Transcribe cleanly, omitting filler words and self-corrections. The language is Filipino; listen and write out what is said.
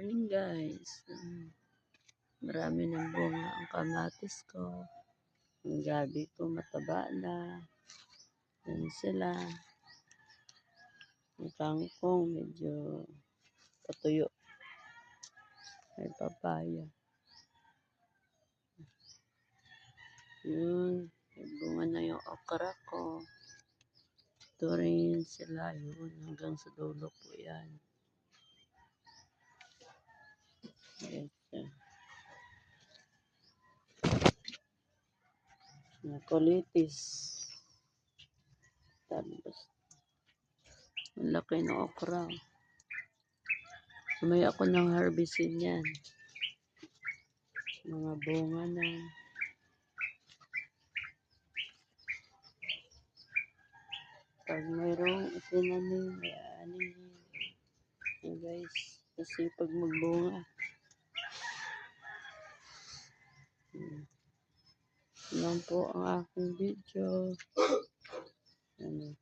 Morning guys. Marami ng bunga ang kamatis ko. Ang gabi ko mataba na. Yan sila. Ang kangkong medyo patuyo. May papaya. Yun. May bunga na yung okra ko. Ito rin sila. Yun. Hanggang sa dulo po yan. Yes. Kulitis. Tapos, ang laki ng okra. May ako ng harvestin yan. Mga bunga na. Pag mayroong itinanim, may anin. Yan guys, kasi pag magbunga. Yan po ang aking video. Ano.